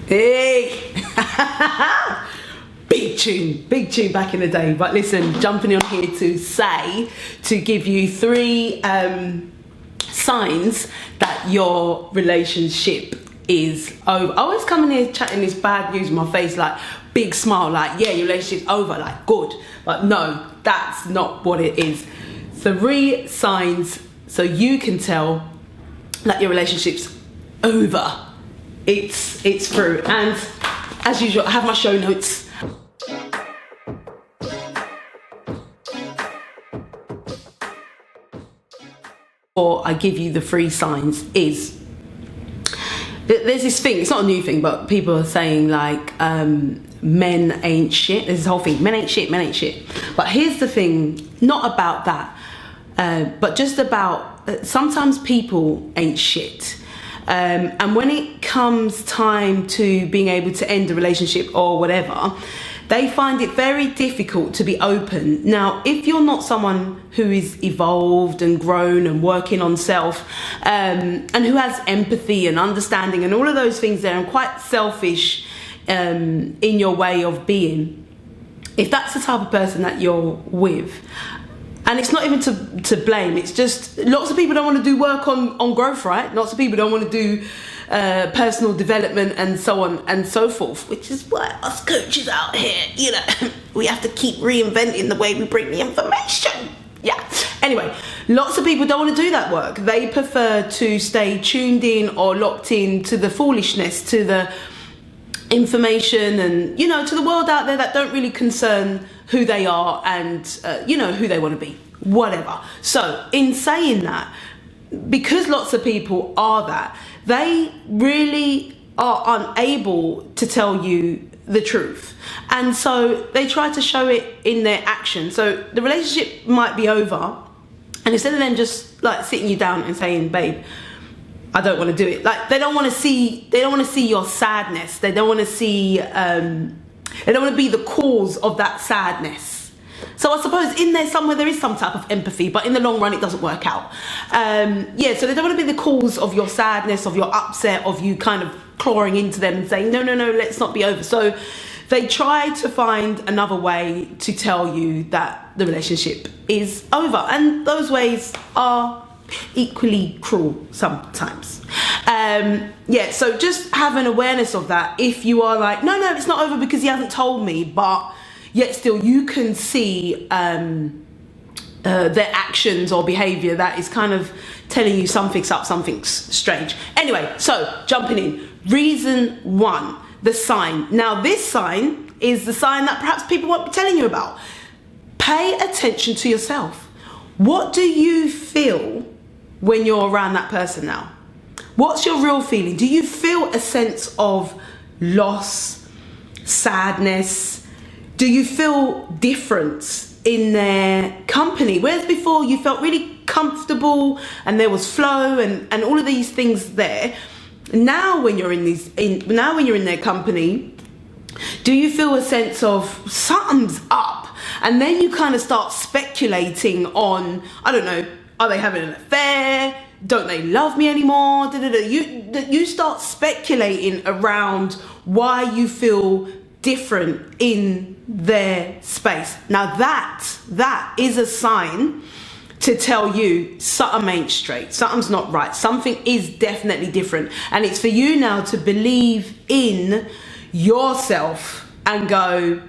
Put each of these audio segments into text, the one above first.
Hey! Big tune back in the day. But listen, jumping on here to give you 3 signs that your relationship is over. I always come in here chatting this bad news in my face, like big smile, like yeah, your relationship's over, like good. But no, that's not what it is. 3 signs so you can tell that your relationship's over. It's through. And as usual, I have my show notes. Or I give you the 3 signs is, there's this thing, it's not a new thing, but people are saying like men ain't shit. There's this whole thing, men ain't shit, men ain't shit. But here's the thing, not about that, but just about sometimes people ain't shit. And when it comes time to being able to end a relationship or whatever, they find it very difficult to be open. Now, if you're not someone who is evolved and grown and working on self, and who has empathy and understanding and all of those things there, and quite selfish in your way of being, if that's the type of person that you're with, and it's not even to blame, it's just lots of people don't want to do work on growth, right? Lots of people don't want to do personal development and so on and so forth, which is why us coaches out here, you know, we have to keep reinventing the way we bring the information. Yeah. Anyway, lots of people don't want to do that work. They prefer to stay tuned in or locked in to the foolishness, to the information and, you know, to the world out there that don't really concern who they are and, you know, who they want to be, whatever. So in saying that, because lots of people are that, they really are unable to tell you the truth. And so they try to show it in their action. So the relationship might be over, and instead of them just like sitting you down and saying, babe, I don't want to do it. Like they don't want to see your sadness. They don't want to see, they don't want to be the cause of that sadness. So I suppose in there somewhere there is some type of empathy, but in the long run it doesn't work out. Yeah, so they don't want to be the cause of your sadness, of your upset, of you kind of clawing into them and saying, no, let's not be over. So they try to find another way to tell you that the relationship is over. And those ways are equally cruel sometimes. Yeah, so just have an awareness of that. If you are like, no, it's not over because he hasn't told me, but yet still you can see their actions or behaviour that is kind of telling you something's up, something's strange. Anyway, so jumping in. Reason 1, the sign. Now this sign is the sign that perhaps people won't be telling you about. Pay attention to yourself. What do you feel when you're around that person now? What's your real feeling? Do you feel a sense of loss, sadness? Do you feel difference in their company? Whereas before you felt really comfortable and there was flow and all of these things there. Now when you're in their company, do you feel a sense of something's up? And then you kind of start speculating on, I don't know, are they having an affair? Don't they love me anymore? You start speculating around why you feel different in their space. Now that is a sign to tell you something ain't straight, something's not right, something is definitely different. And it's for you now to believe in yourself and go,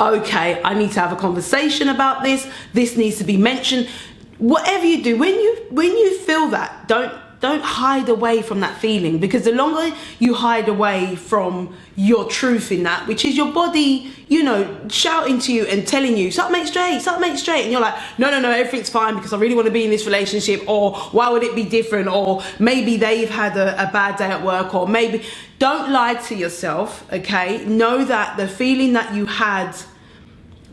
okay, I need to have a conversation about this. This needs to be mentioned. Whatever you do, when you feel that, don't hide away from that feeling, because the longer you hide away from your truth in that, which is your body, you know, shouting to you and telling you something ain't straight, and you're like, no, everything's fine because I really want to be in this relationship, or why would it be different, or maybe they've had a bad day at work, or maybe, don't lie to yourself, okay? Know that the feeling that you had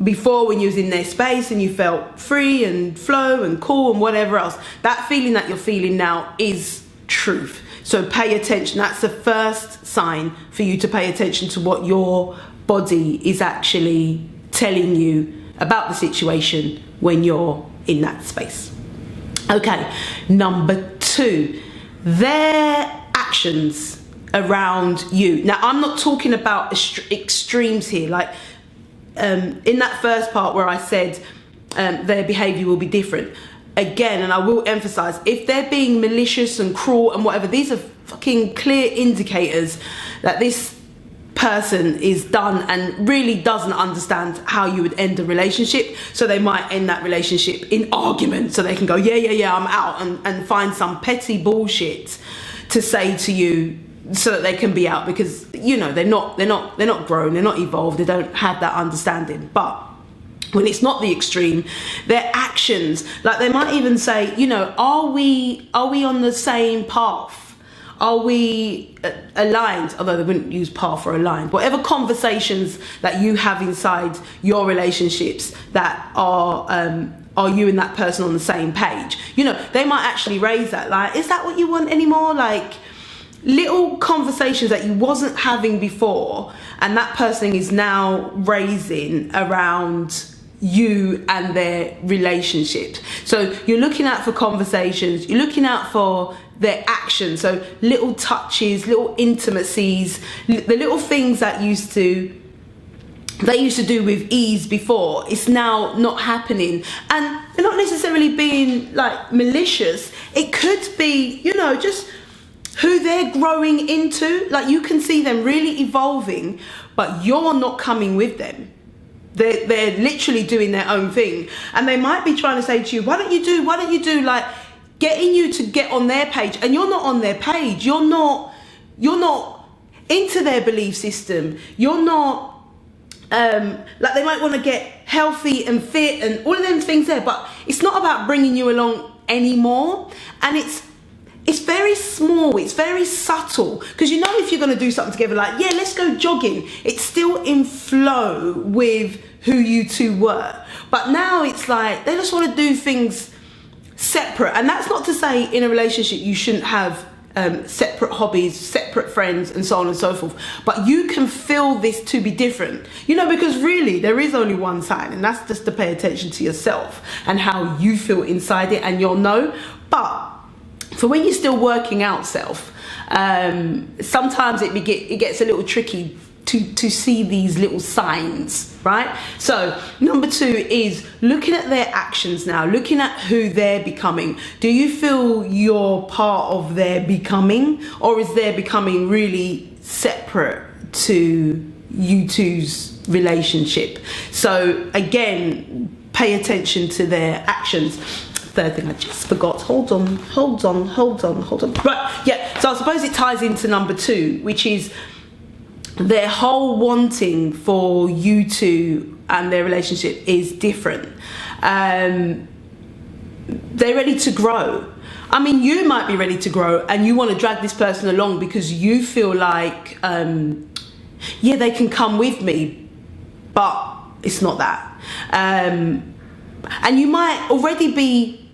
before when you was in their space and you felt free and flow and cool and whatever else, that feeling that you're feeling now is truth. So pay attention. That's the first sign for you to pay attention to what your body is actually telling you about the situation when you're in that space. Okay, number 2, their actions around you. Now, I'm not talking about extremes here. Like in that first part where I said their behaviour will be different. Again, and I will emphasise, if they're being malicious and cruel and whatever, these are fucking clear indicators that this person is done and really doesn't understand how you would end a relationship. So they might end that relationship in argument, so they can go, yeah, I'm out, and find some petty bullshit to say to you so that they can be out, because you know they're not grown, they're not evolved, they don't have that understanding. But when it's not the extreme, their actions, like they might even say, you know, are we on the same path? Are we aligned? Although they wouldn't use path or aligned. Whatever conversations that you have inside your relationships that are you and that person on the same page? You know, they might actually raise that, like, is that what you want anymore? Like, little conversations that you wasn't having before, and that person is now raising around you and their relationship. So you're looking out for conversations, you're looking out for their actions, so little touches, little intimacies, the little things that they used to do with ease before. It's now not happening, and they're not necessarily being like malicious. It could be, you know, just who they're growing into. Like, you can see them really evolving, but you're not coming with them. They're literally doing their own thing, and they might be trying to say to you, why don't you do, like, getting you to get on their page, and you're not on their page. You're not into their belief system. You're not like, they might want to get healthy and fit and all of them things there, but it's not about bringing you along anymore. And it's very small, it's very subtle, because you know, if you're going to do something together, like, yeah, let's go jogging, it's still in flow with who you two were. But now it's like they just want to do things separate. And that's not to say in a relationship you shouldn't have separate hobbies, separate friends, and so on and so forth, but you can feel this to be different, you know, because really there is only one side, and that's just to pay attention to yourself and how you feel inside it, and you'll know. But for when you're still working out self, sometimes it gets a little tricky to see these little signs, right? So number 2 is looking at their actions now, looking at who they're becoming. Do you feel you're part of their becoming, or is their becoming really separate to you two's relationship? So again, pay attention to their actions. Third thing I just forgot. Hold on. Right, yeah, so I suppose it ties into number 2, which is their whole wanting for you two and their relationship is different. They're ready to grow. I mean, you might be ready to grow and you want to drag this person along because you feel like, yeah, they can come with me, but it's not that. And you might already be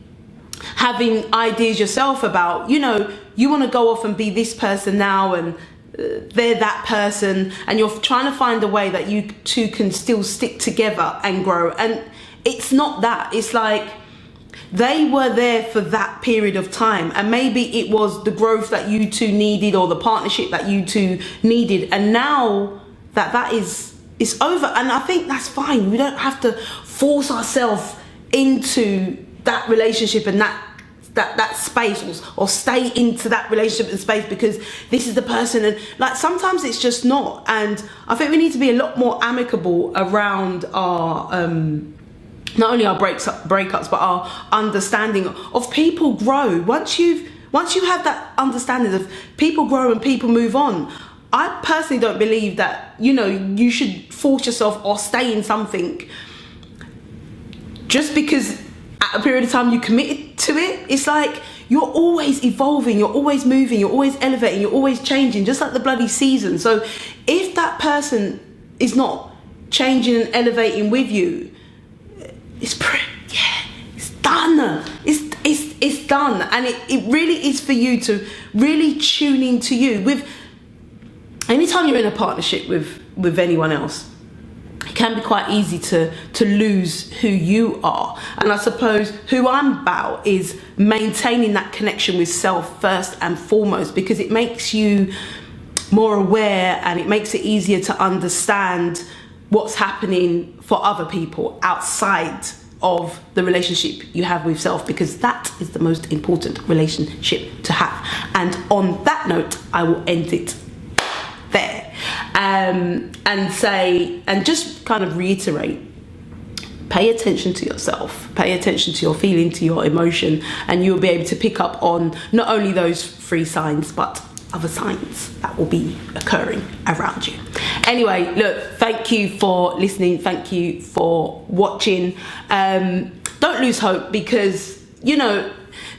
having ideas yourself about, you know, you want to go off and be this person now, and they're that person, and you're trying to find a way that you two can still stick together and grow. And it's not that. It's like they were there for that period of time, and maybe it was the growth that you two needed, or the partnership that you two needed, and now that is over. And I think that's fine. We don't have to force ourselves into that relationship and that space, or stay into that relationship and space because this is the person. And like, sometimes it's just not. And I think we need to be a lot more amicable around our not only our breakups, but our understanding of people grow. Once you have that understanding of people grow and people move on, I personally don't believe that, you know, you should force yourself or stay in something just because at a period of time you committed to it. It's like you're always evolving, you're always moving, you're always elevating, you're always changing, just like the bloody season. So if that person is not changing and elevating with you, it's done. It's done. And it really is for you to really tune into you. With anytime you're in a partnership with anyone else, it can be quite easy to lose who you are. And I suppose who I'm about is maintaining that connection with self first and foremost, because it makes you more aware, and it makes it easier to understand what's happening for other people outside of the relationship you have with self, because that is the most important relationship to have. And on that note, I will end it there, and just kind of reiterate: pay attention to yourself, pay attention to your feeling, to your emotion, and you'll be able to pick up on not only those 3 signs, but other signs that will be occurring around you. Anyway, look, thank you for listening. Thank you for watching. Don't lose hope, because, you know,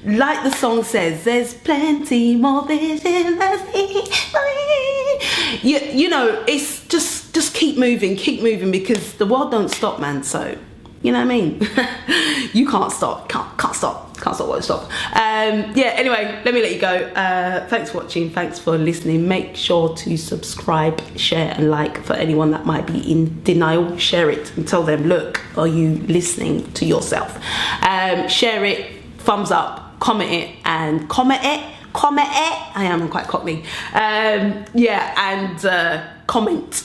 like the song says, there's plenty more vision. You know, it's just keep moving, because the world don't stop, man. So, you know what I mean? You can't stop, can't stop, won't stop. Yeah, anyway, let me let you go. Thanks for watching, thanks for listening. Make sure to subscribe, share and like. For anyone that might be in denial, share it and tell them, look, are you listening to yourself? Share it, thumbs up, comment it. I am quite cockney. Yeah, and comment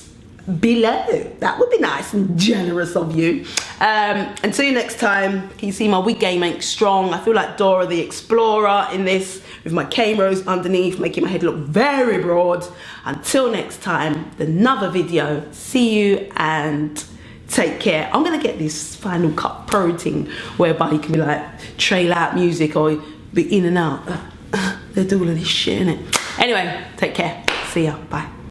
below. That would be nice and generous of you. Until you next time, can you see my wig game ain't strong? I feel like Dora the Explorer in this, with my cane rows underneath, making my head look very broad. Until next time, another video. See you and take care. I'm gonna get this Final Cut Pro thing whereby you can be like trail out music or be in and out. They do all of this shit, innit? Anyway, take care. See ya. Bye.